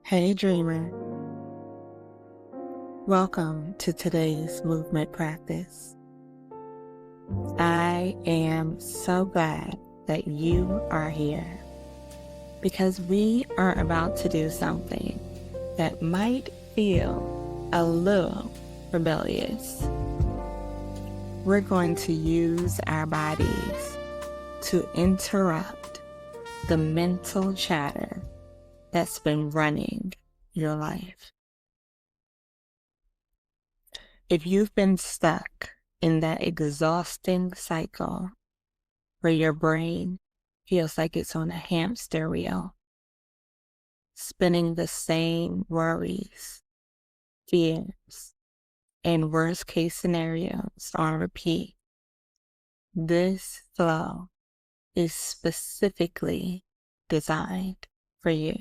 Hey dreamer, welcome to today's movement practice. I am so glad that you are here because we are about to do something that might feel a little rebellious. We're going to use our bodies to interrupt the mental chatter that's been running your life. If you've been stuck in that exhausting cycle where your brain feels like it's on a hamster wheel, spinning the same worries, fears, and worst case scenarios on repeat, this flow is specifically designed for you.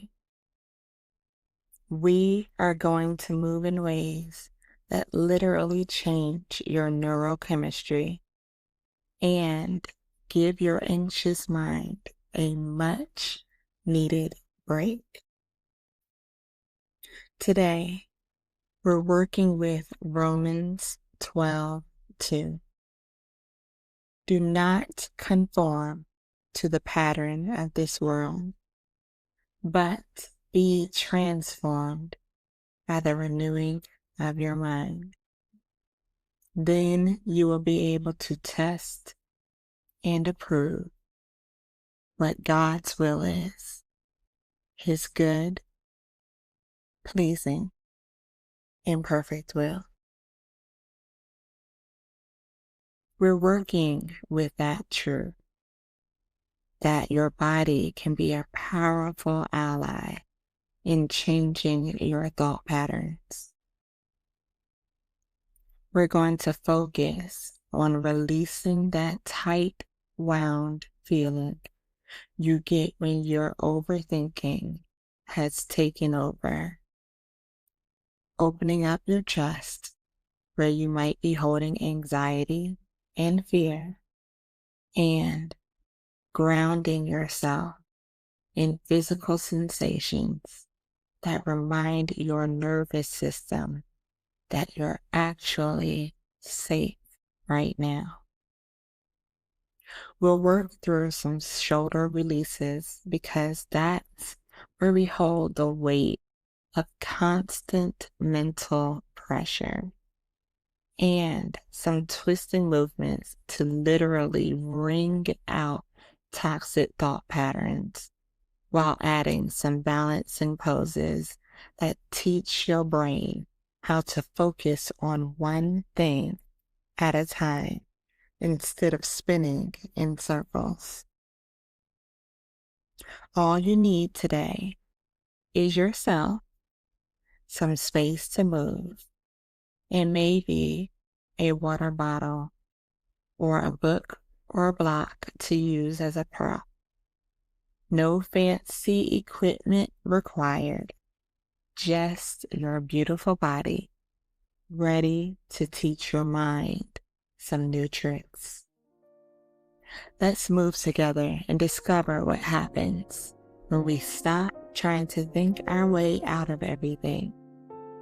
We are going to move in ways that literally change your neurochemistry and give your anxious mind a much needed break. Today, we're working with Romans 12:2. Do not conform to the pattern of this world, but be transformed by the renewing of your mind. Then you will be able to test and approve what God's will is, His good, pleasing, and perfect will. We're working with that truth, that your body can be a powerful ally in changing your thought patterns. We're going to focus on releasing that tight, wound feeling you get when your overthinking has taken over. Opening up your chest where you might be holding anxiety and fear, and grounding yourself in physical sensations that remind your nervous system that you're actually safe right now. We'll work through some shoulder releases because that's where we hold the weight of constant mental pressure, and some twisting movements to literally wring out toxic thought patterns while adding some balancing poses that teach your brain how to focus on one thing at a time instead of spinning in circles. All you need today is yourself, some space to move, and maybe a water bottle or a book or a block to use as a prop. No fancy equipment required, just your beautiful body ready to teach your mind some new tricks. Let's move together and discover what happens when we stop trying to think our way out of everything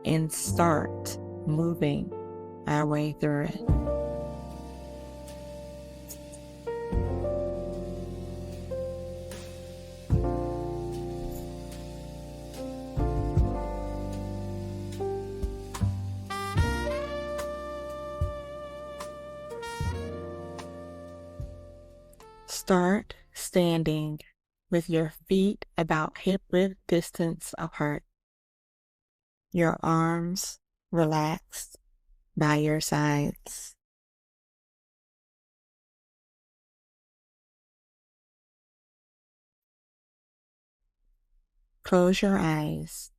and start moving our way through it. Start standing with your feet about hip-width distance apart, your arms relaxed by your sides. Close your eyes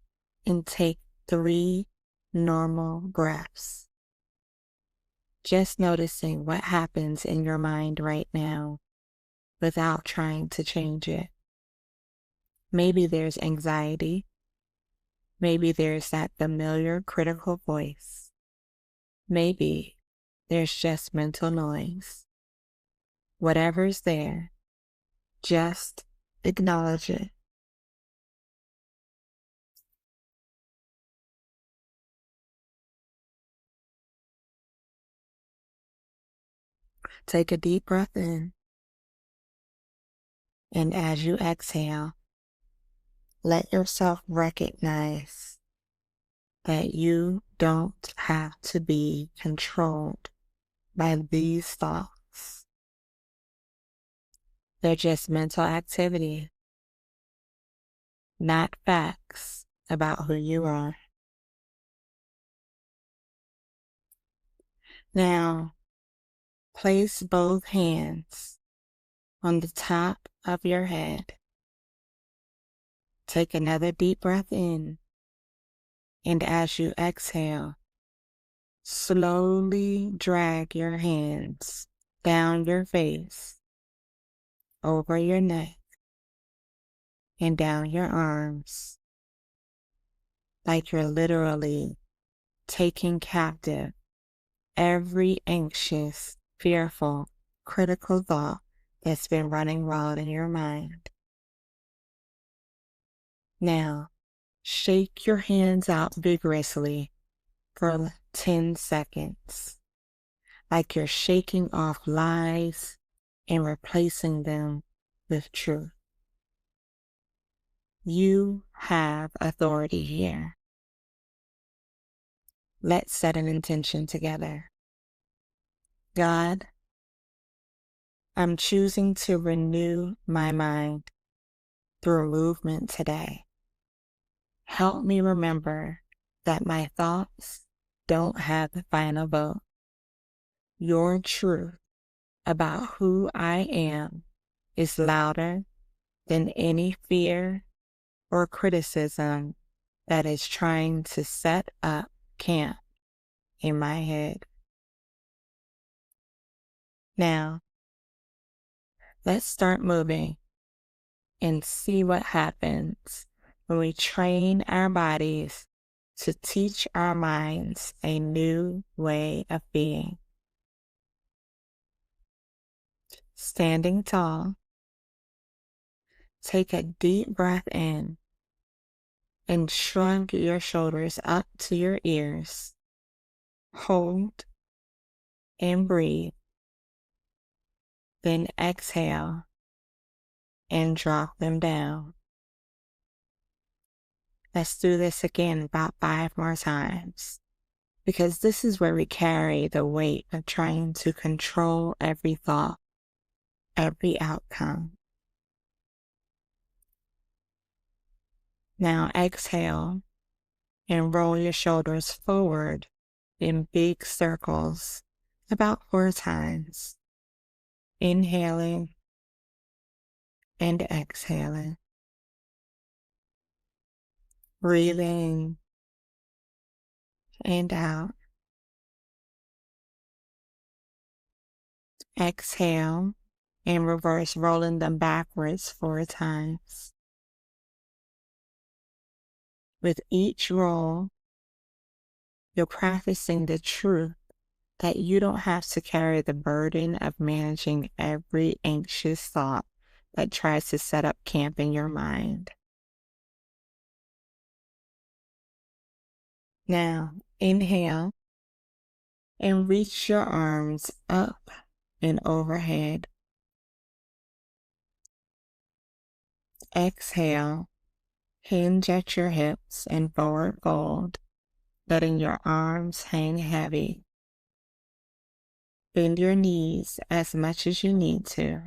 and take 3 normal breaths, just noticing what happens in your mind right now without trying to change it. Maybe there's anxiety. Maybe there's that familiar critical voice. Maybe there's just mental noise. Whatever's there, just acknowledge it. Take a deep breath in, and as you exhale, let yourself recognize that you don't have to be controlled by these thoughts. They're just mental activity, not facts about who you are. Now, place both hands on the top of your head. Take another deep breath in, and as you exhale, slowly drag your hands down your face, over your neck, and down your arms, like you're literally taking captive every anxious, fearful, critical thought that's been running wild in your mind. Now, shake your hands out vigorously for 10 seconds, like you're shaking off lies and replacing them with truth. You have authority here. Let's set an intention together. God, I'm choosing to renew my mind through movement today. Help me remember that my thoughts don't have the final vote. Your truth about who I am is louder than any fear or criticism that is trying to set up camp in my head. Now, let's start moving and see what happens when we train our bodies to teach our minds a new way of being. Standing tall, take a deep breath in and shrug your shoulders up to your ears. Hold and breathe. Then exhale and drop them down. Let's do this again about 5 more times, because this is where we carry the weight of trying to control every thought, every outcome. Now exhale and roll your shoulders forward in big circles about 4 times. Inhaling and exhaling. Breathing and out. Exhale and reverse, rolling them backwards 4 times. With each roll, you're practicing the truth that you don't have to carry the burden of managing every anxious thought that tries to set up camp in your mind. Now, inhale and reach your arms up and overhead. Exhale, hinge at your hips and forward fold, letting your arms hang heavy. Bend your knees as much as you need to.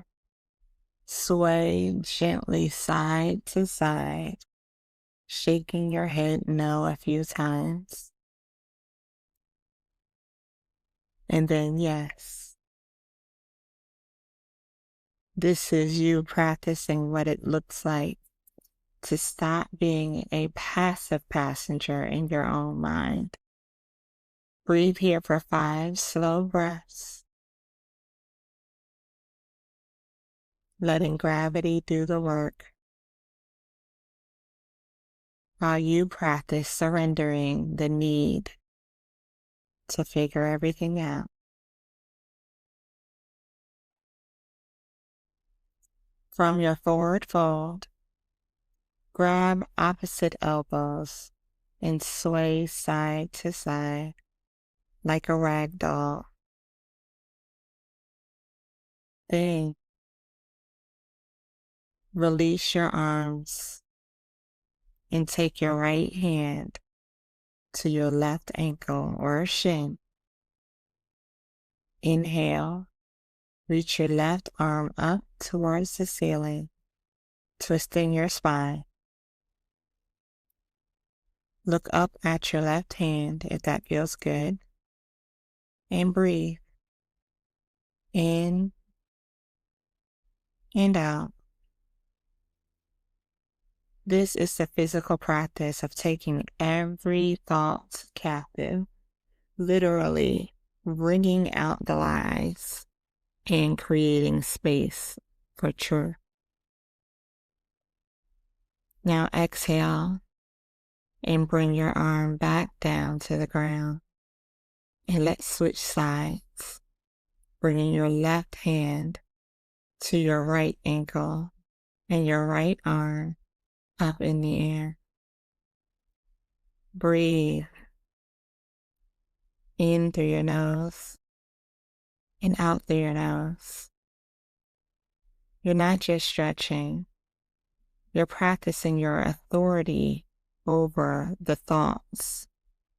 Sway gently side to side, shaking your head no a few times. And then yes. This is you practicing what it looks like to stop being a passive passenger in your own mind. Breathe here for 5 slow breaths, letting gravity do the work, while you practice surrendering the need to figure everything out. From your forward fold, grab opposite elbows and sway side to side like a rag doll. Then release your arms and take your right hand to your left ankle or shin. Inhale, reach your left arm up towards the ceiling, twisting your spine. Look up at your left hand if that feels good, and breathe in and out. This is the physical practice of taking every thought captive, literally wringing out the lies and creating space for truth. Now exhale and bring your arm back down to the ground. And let's switch sides, bringing your left hand to your right ankle and your right arm up in the air. Breathe in through your nose and out through your nose. You're not just stretching, you're practicing your authority over the thoughts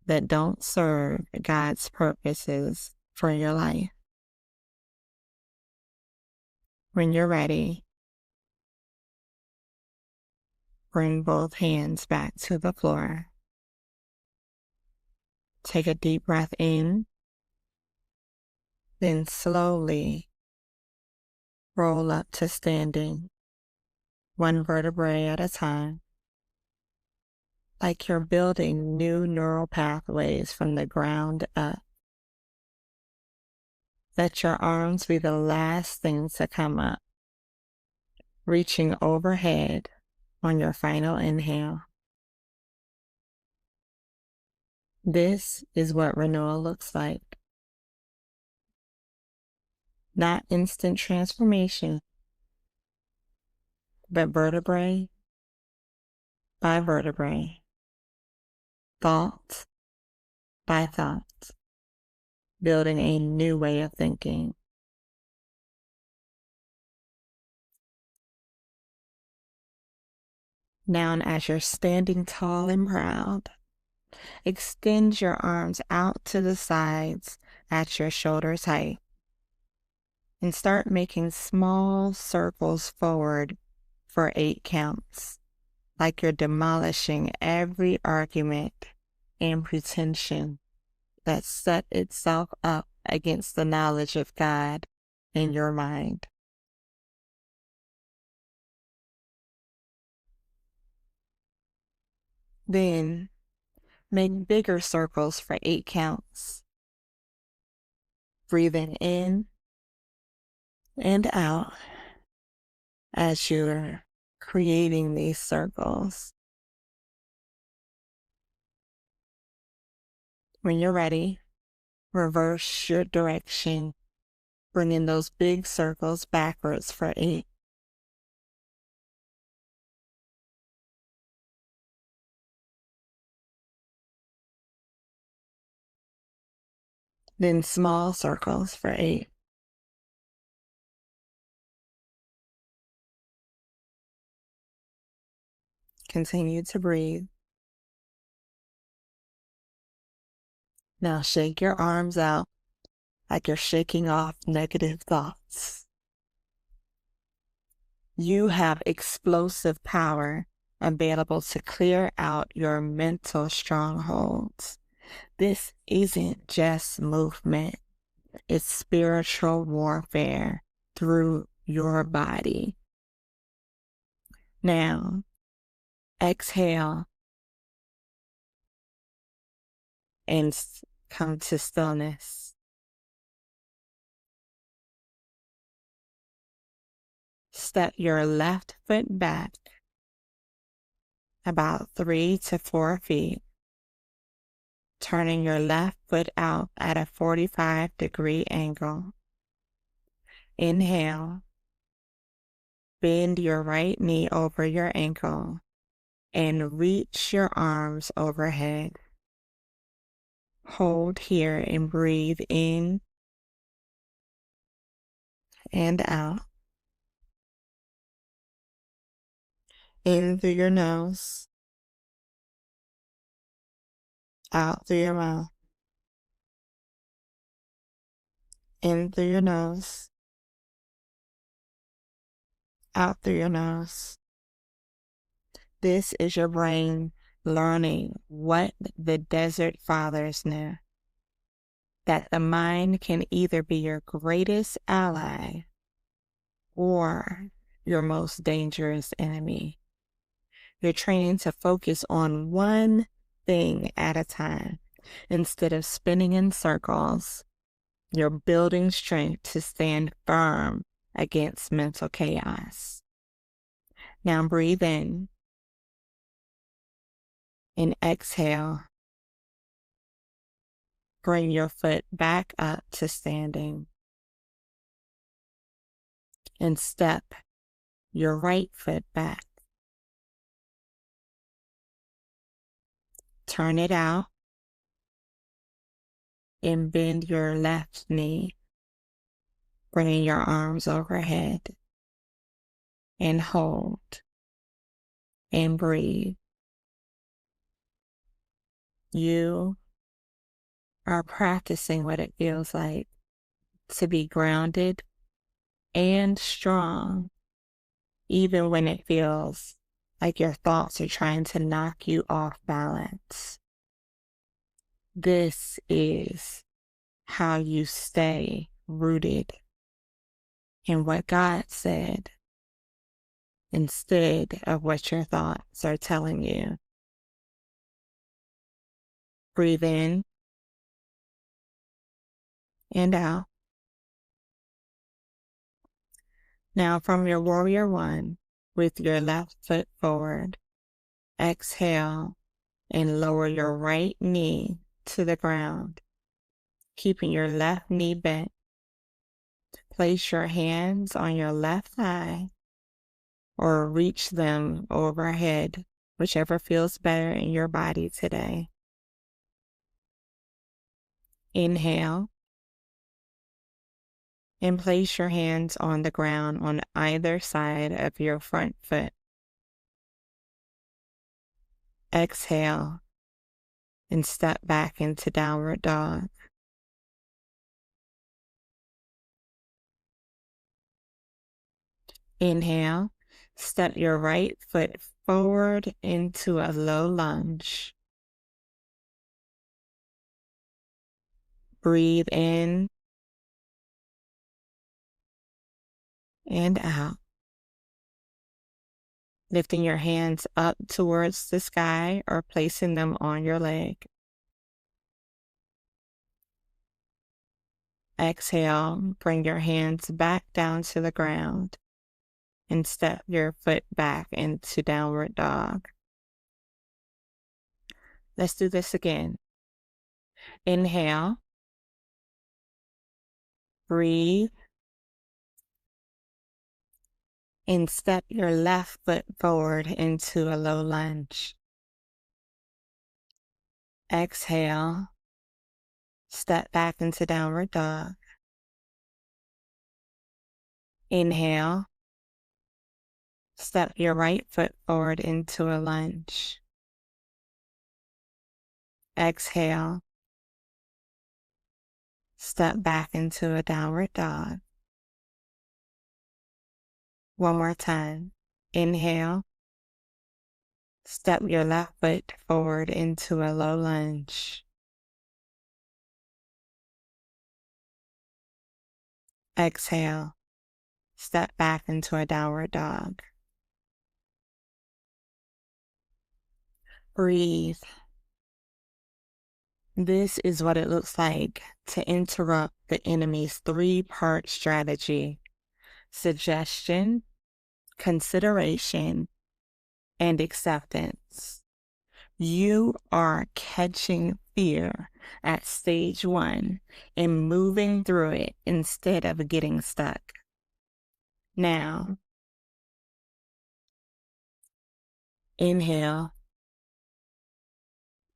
that don't serve God's purposes for your life. When you're ready, bring both hands back to the floor. Take a deep breath in, then slowly roll up to standing, one vertebrae at a time, like you're building new neural pathways from the ground up. Let your arms be the last thing to come up, reaching overhead on your final inhale. This is what renewal looks like. Not instant transformation, but vertebrae by vertebrae, thought by thought, building a new way of thinking. Now, as you're standing tall and proud, extend your arms out to the sides at your shoulders height and start making small circles forward for 8 counts, like you're demolishing every argument and pretension that set itself up against the knowledge of God in your mind. Then make bigger circles for 8 counts. Breathing in and out as you're creating these circles. When you're ready, reverse your direction, bringing those big circles backwards for 8. Then small circles for 8. Continue to breathe. Now shake your arms out like you're shaking off negative thoughts. You have explosive power available to clear out your mental strongholds. This isn't just movement, it's spiritual warfare through your body. Now, exhale and come to stillness. Step your left foot back about 3 to 4 feet, turning your left foot out at a 45-degree angle. Inhale, bend your right knee over your ankle and reach your arms overhead. Hold here and breathe in and out. In through your nose, out through your mouth. In through your nose, out through your nose. This is your brain learning what the desert fathers knew, that the mind can either be your greatest ally or your most dangerous enemy. You're training to focus on one thing at a time instead of spinning in circles. You're building strength to stand firm against mental chaos. Now breathe in and exhale. Bring your foot back up to standing and step your right foot back. Turn it out and bend your left knee, bringing your arms overhead, and hold and breathe. You are practicing what it feels like to be grounded and strong, even when it feels like your thoughts are trying to knock you off balance. This is how you stay rooted in what God said instead of what your thoughts are telling you. Breathe in and out. Now from your warrior one, with your left foot forward, exhale and lower your right knee to the ground, keeping your left knee bent. Place your hands on your left thigh or reach them overhead, whichever feels better in your body today. Inhale and place your hands on the ground on either side of your front foot. Exhale and step back into downward dog. Inhale, step your right foot forward into a low lunge. Breathe in and out. Lifting your hands up towards the sky or placing them on your leg. Exhale, bring your hands back down to the ground and step your foot back into downward dog. Let's do this again. Inhale, breathe, and step your left foot forward into a low lunge. Exhale, step back into downward dog. Inhale, step your right foot forward into a lunge. Exhale, step back into a downward dog. One more time. Inhale, step your left foot forward into a low lunge. Exhale, step back into a downward dog. Breathe. This is what it looks like to interrupt the enemy's three-part strategy: suggestion, consideration, and acceptance. You are catching fear at stage one and moving through it instead of getting stuck. Now, inhale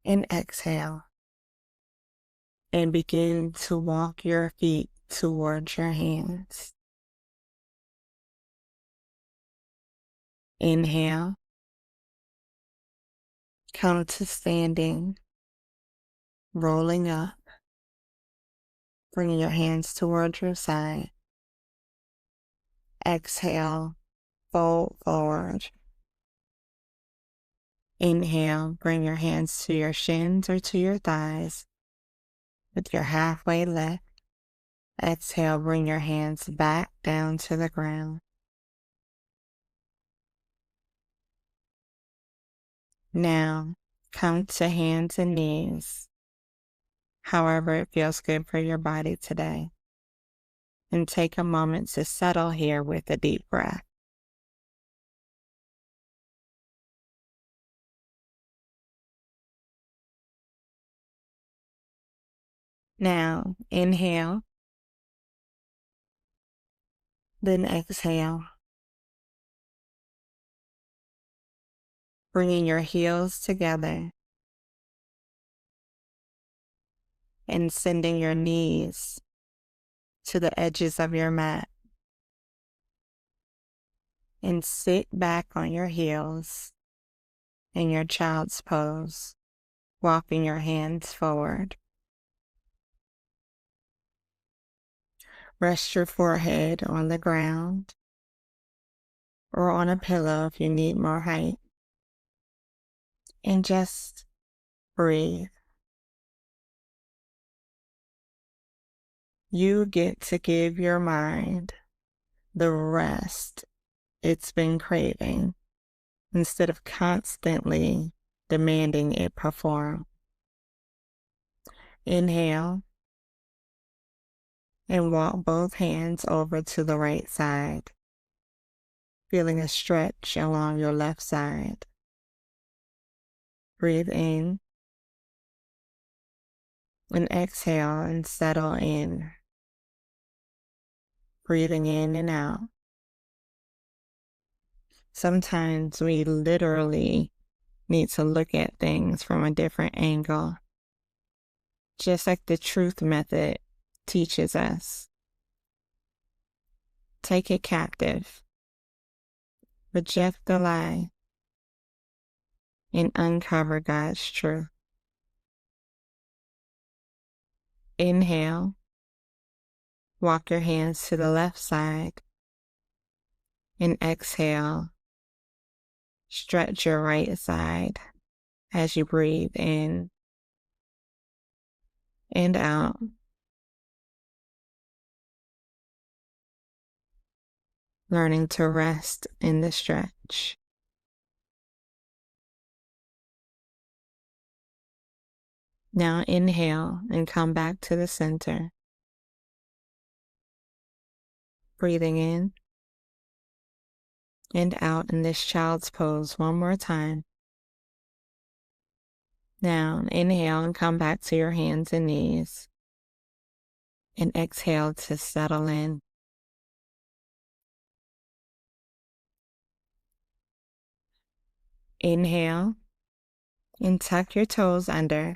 and exhale and begin to walk your feet towards your hands. Inhale, come to standing, rolling up, bringing your hands towards your side. Exhale, fold forward. Inhale, bring your hands to your shins or to your thighs with your halfway lift. Exhale, bring your hands back down to the ground. Now, come to hands and knees, however it feels good for your body today. And take a moment to settle here with a deep breath. Now, inhale, then exhale. Bringing your heels together and sending your knees to the edges of your mat. And sit back on your heels in your child's pose, walking your hands forward. Rest your forehead on the ground or on a pillow if you need more height. And just breathe. You get to give your mind the rest it's been craving instead of constantly demanding it perform. Inhale and walk both hands over to the right side, feeling a stretch along your left side. Breathe in and exhale and settle in. Breathing in and out. Sometimes we literally need to look at things from a different angle, just like the truth method teaches us. Take it captive, reject the lie, and uncover God's truth. Inhale, walk your hands to the left side, and exhale, stretch your right side as you breathe in and out. Learning to rest in the stretch. Now inhale and come back to the center. Breathing in and out in this child's pose one more time. Now inhale and come back to your hands and knees. And exhale to settle in. Inhale and tuck your toes under.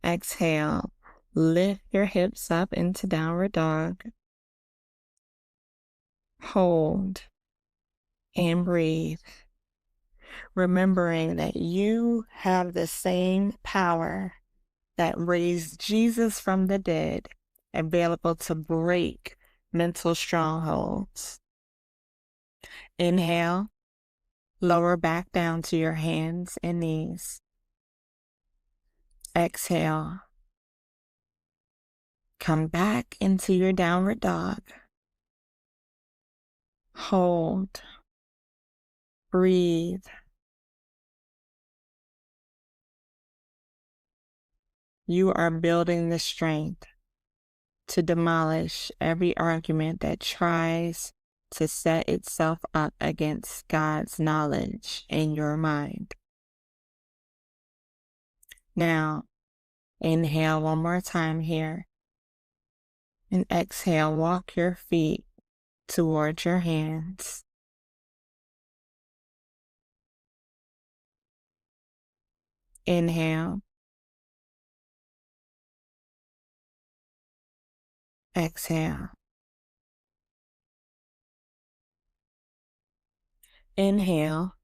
Exhale, lift your hips up into downward dog. Hold and breathe. Remembering that you have the same power that raised Jesus from the dead, available to break mental strongholds. Inhale, lower back down to your hands and knees. Exhale, come back into your downward dog. Hold, breathe. You are building the strength to demolish every argument that tries to set itself up against God's knowledge in your mind. Now, inhale one more time here. And exhale, walk your feet towards your hands. Inhale. Exhale. Inhale,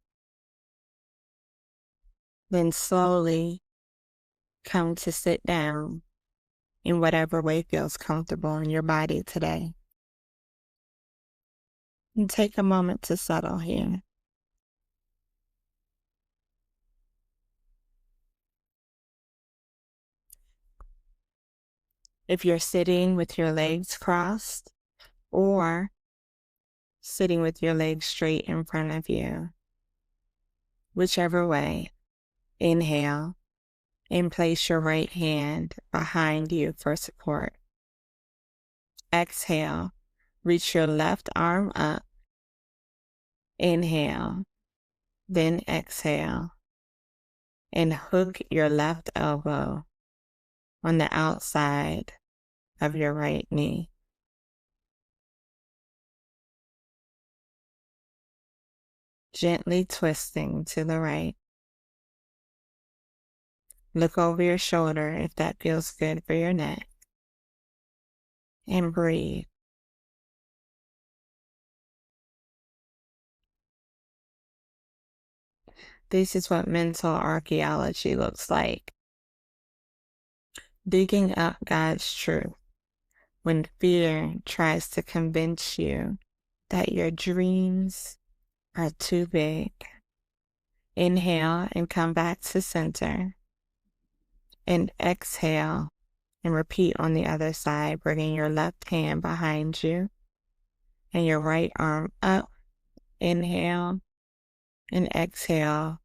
then slowly come to sit down in whatever way feels comfortable in your body today. And take a moment to settle here. If you're sitting with your legs crossed or sitting with your legs straight in front of you, whichever way, inhale and place your right hand behind you for support. Exhale, reach your left arm up. Inhale, then exhale, and hook your left elbow on the outside of your right knee. Gently twisting to the right. Look over your shoulder if that feels good for your neck. And breathe. This is what mental archaeology looks like. Digging up God's truth when fear tries to convince you that your dreams are too big. Inhale and come back to center. And exhale and repeat on the other side, bringing your left hand behind you and your right arm up. Inhale and exhale,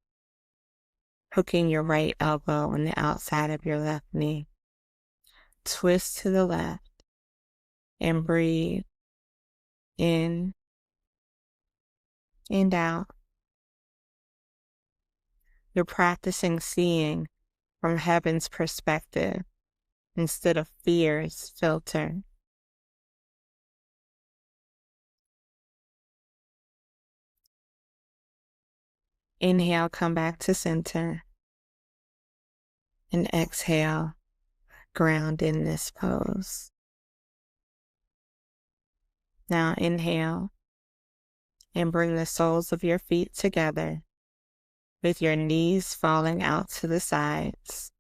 hooking your right elbow on the outside of your left knee. Twist to the left and breathe in and out. You're practicing seeing from heaven's perspective instead of fear's filter. Inhale, come back to center. And exhale, ground in this pose. Now inhale and bring the soles of your feet together with your knees falling out to the sides.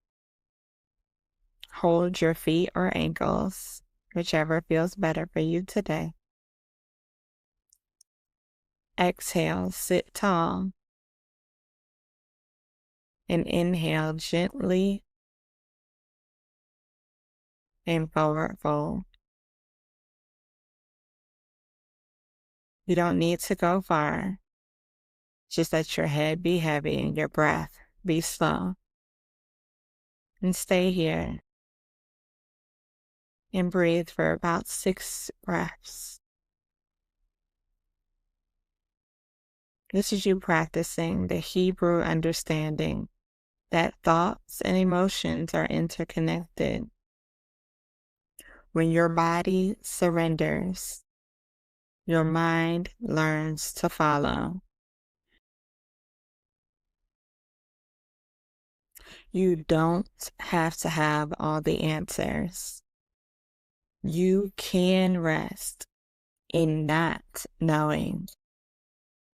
Hold your feet or ankles, whichever feels better for you today. Exhale, sit tall. And inhale gently and forward fold. You don't need to go far. Just let your head be heavy and your breath be slow. And stay here and breathe for about 6 breaths. This is you practicing the Hebrew understanding that thoughts and emotions are interconnected. When your body surrenders, your mind learns to follow. You don't have to have all the answers. You can rest in not knowing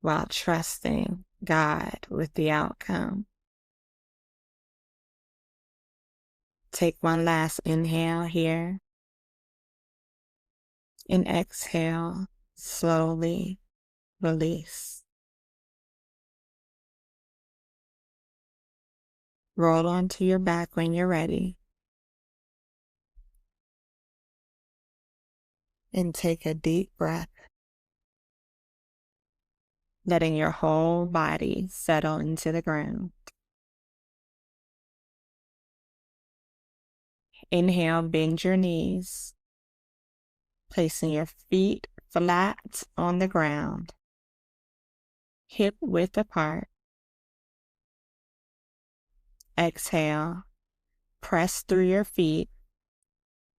while trusting God with the outcome. Take one last inhale here. And exhale, slowly release. Roll onto your back when you're ready. And take a deep breath, letting your whole body settle into the ground. Inhale, bend your knees, placing your feet flat on the ground, hip width apart. Exhale, press through your feet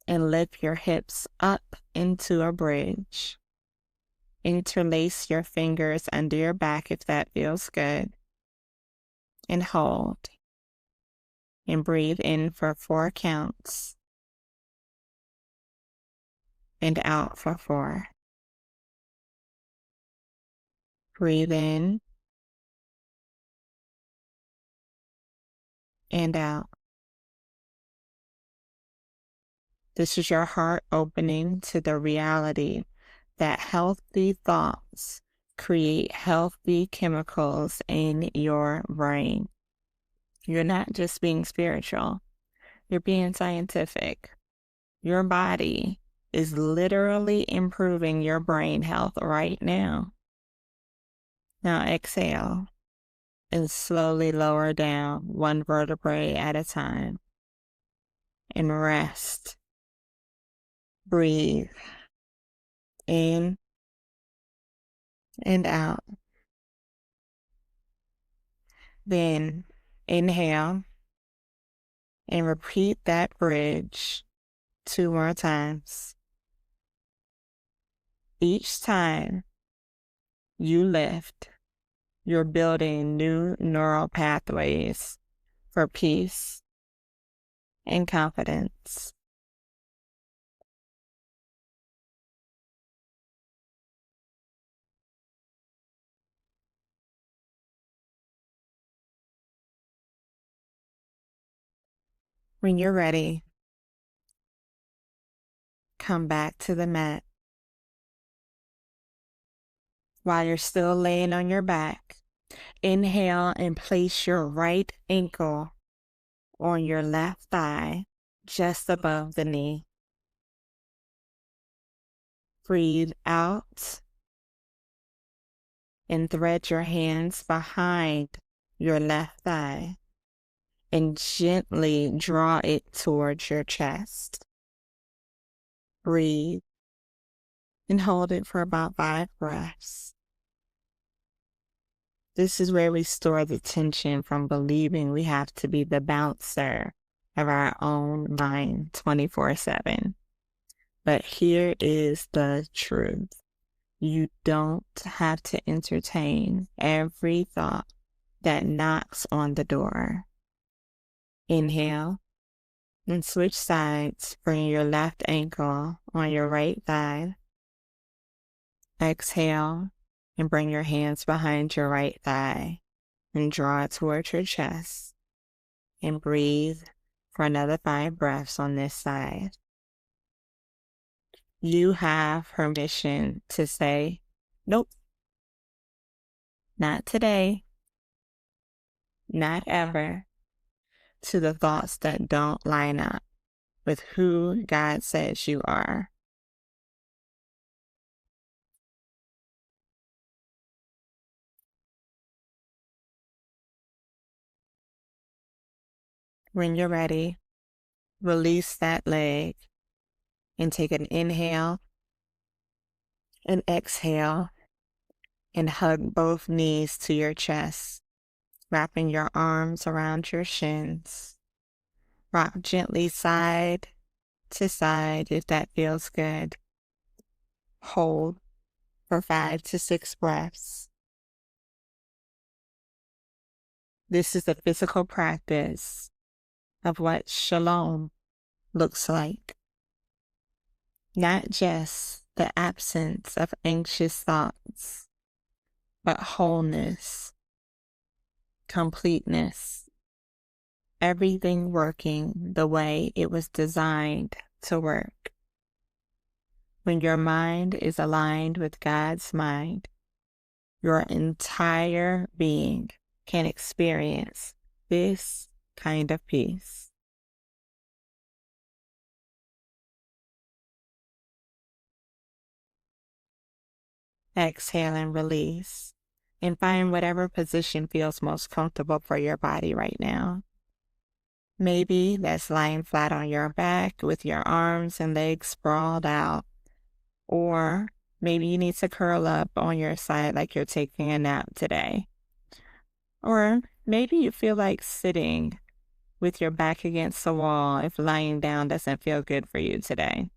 and lift your hips up into a bridge. Interlace your fingers under your back if that feels good. And hold. And breathe in for 4 counts. And out for 4. Breathe in and out. This is your heart opening to the reality that healthy thoughts create healthy chemicals in your brain. You're not just being spiritual, you're being scientific. Your body is literally improving your brain health right now. Now exhale and slowly lower down one vertebrae at a time and rest. Breathe in and out. Then inhale and repeat that bridge 2 more times. Each time you lift, you're building new neural pathways for peace and confidence. When you're ready, come back to the mat. While you're still laying on your back, inhale and place your right ankle on your left thigh, just above the knee. Breathe out and thread your hands behind your left thigh and gently draw it towards your chest. Breathe and hold it for about 5 breaths. This is where we store the tension from believing we have to be the bouncer of our own mind 24/7. But here is the truth. You don't have to entertain every thought that knocks on the door. Inhale and switch sides, bring your left ankle on your right thigh. Exhale and bring your hands behind your right thigh and draw it towards your chest. And breathe for another 5 breaths on this side. You have permission to say, nope, not today, not ever, to the thoughts that don't line up with who God says you are. When you're ready, release that leg and take an inhale and exhale and hug both knees to your chest, wrapping your arms around your shins. Rock gently side to side if that feels good. Hold for 5 to 6 breaths. This is a physical practice of what shalom looks like. Not just the absence of anxious thoughts, but wholeness, completeness, everything working the way it was designed to work. When your mind is aligned with God's mind, your entire being can experience this kind of peace. Exhale and release, and find whatever position feels most comfortable for your body right now. Maybe that's lying flat on your back with your arms and legs sprawled out. Or maybe you need to curl up on your side like you're taking a nap today. Or maybe you feel like sitting with your back against the wall if lying down doesn't feel good for you today.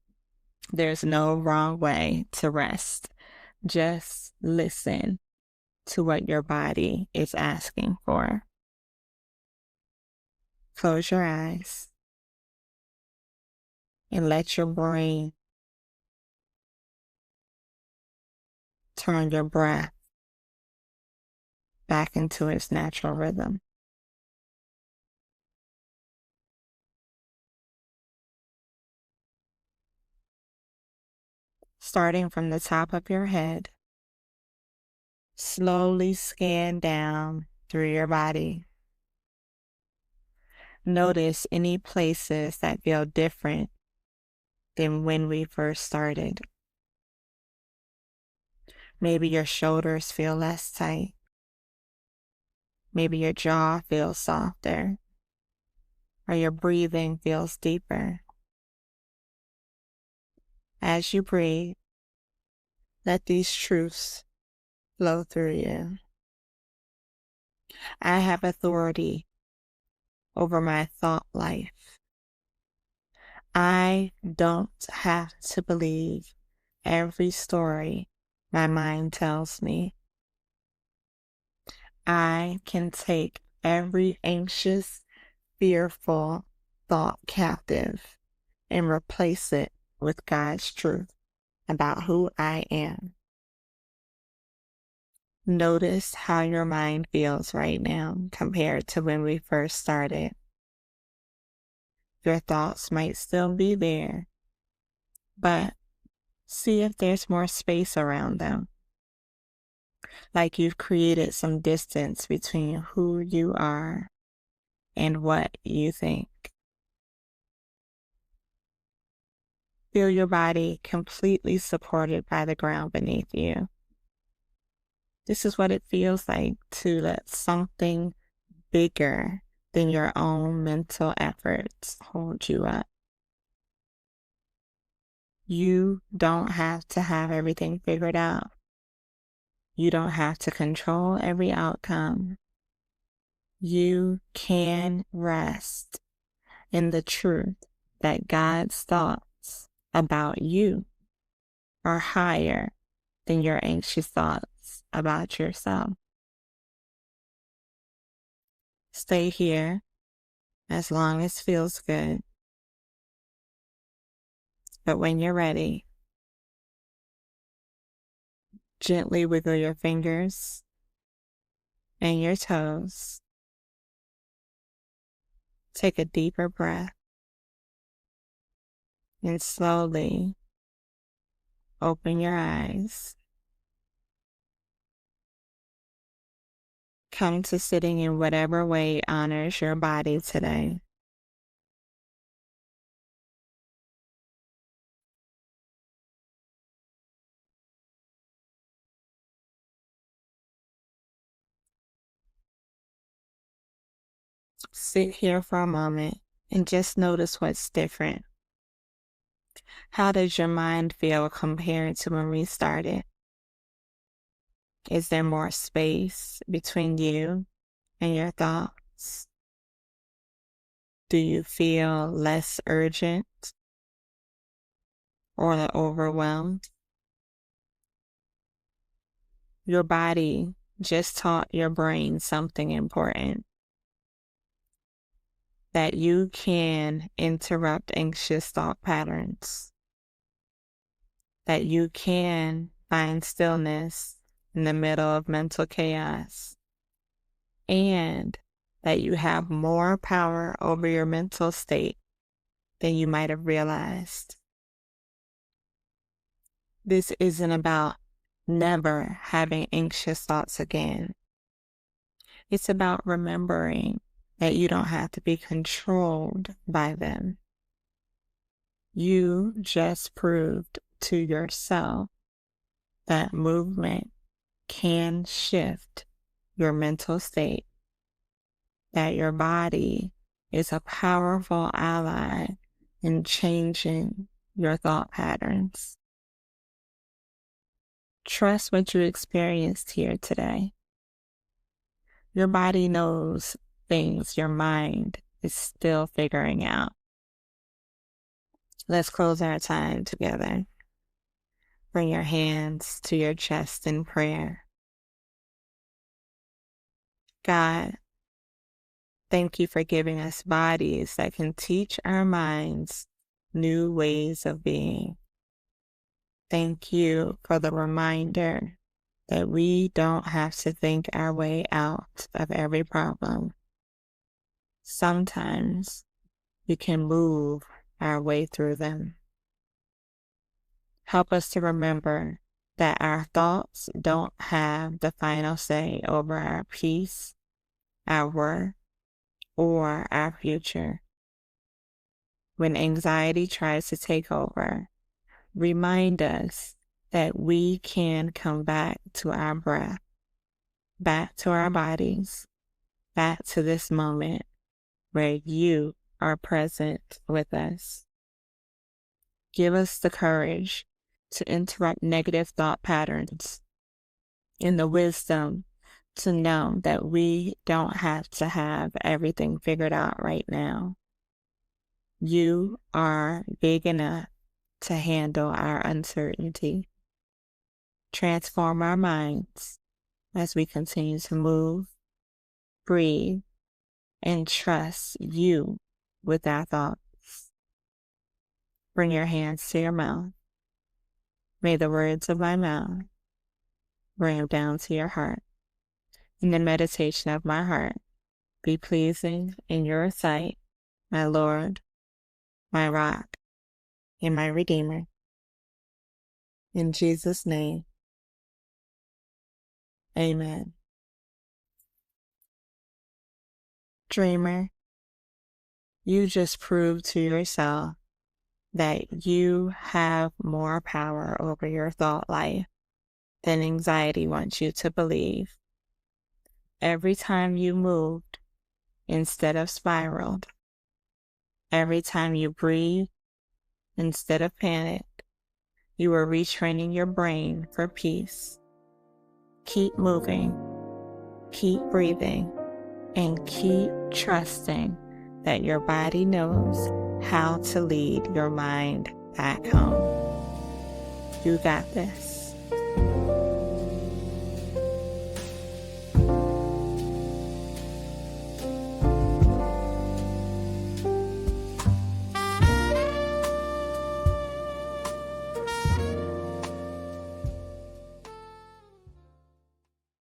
There's no wrong way to rest. Just listen to what your body is asking for. Close your eyes and let your brain turn your breath back into its natural rhythm. starting from the top of your head. Slowly scan down through your body. Notice any places that feel different than when we first started. Maybe your shoulders feel less tight. Maybe your jaw feels softer, or your breathing feels deeper. As you breathe, let these truths flow through you. I have authority over my thought life. I don't have to believe every story my mind tells me. I can take every anxious, fearful thought captive and replace it with God's truth about who I am. Notice how your mind feels right now compared to when we first started. Your thoughts might still be there, but see if there's more space around them. Like you've created some distance between who you are and what you think. Feel your body completely supported by the ground beneath you. This is what it feels like to let something bigger than your own mental efforts hold you up. You don't have to have everything figured out. You don't have to control every outcome. You can rest in the truth that God's thoughts about you are higher than your anxious thoughts about yourself. Stay here as long as feels good. But when you're ready, gently wiggle your fingers and your toes. Take a deeper breath and slowly open your eyes. Come to sitting in whatever way honors your body today. Sit here for a moment and just notice what's different. How does your mind feel compared to when we started? Is there more space between you and your thoughts? Do you feel less urgent or overwhelmed? Your body just taught your brain something important. That you can interrupt anxious thought patterns. That you can find stillness in the middle of mental chaos. And that you have more power over your mental state than you might have realized. This isn't about never having anxious thoughts again. It's about remembering that you don't have to be controlled by them. You just proved to yourself that movement can shift your mental state, that your body is a powerful ally in changing your thought patterns. Trust what you experienced here today. Your body knows things your mind is still figuring out. Let's close our time together. Bring your hands to your chest in prayer. God, thank you for giving us bodies that can teach our minds new ways of being. Thank you for the reminder that we don't have to think our way out of every problem. Sometimes we can move our way through them. Help us to remember that our thoughts don't have the final say over our peace, our worth, or our future. When anxiety tries to take over, remind us that we can come back to our breath, back to our bodies, back to this moment where you are present with us. Give us the courage to interrupt negative thought patterns and the wisdom to know that we don't have to have everything figured out right now. You are big enough to handle our uncertainty. Transform our minds as we continue to move, breathe, and trust you with our thoughts. Bring your hands to your mouth. May the words of my mouth bring down to your heart, and the meditation of my heart be pleasing in your sight, my Lord, my rock, and my Redeemer. In Jesus' name, amen. Dreamer, you just proved to yourself that you have more power over your thought life than anxiety wants you to believe. Every time you moved instead of spiraled, every time you breathed instead of panicked, you are retraining your brain for peace. Keep moving, keep breathing, and keep trusting that your body knows how to lead your mind back home. You got this.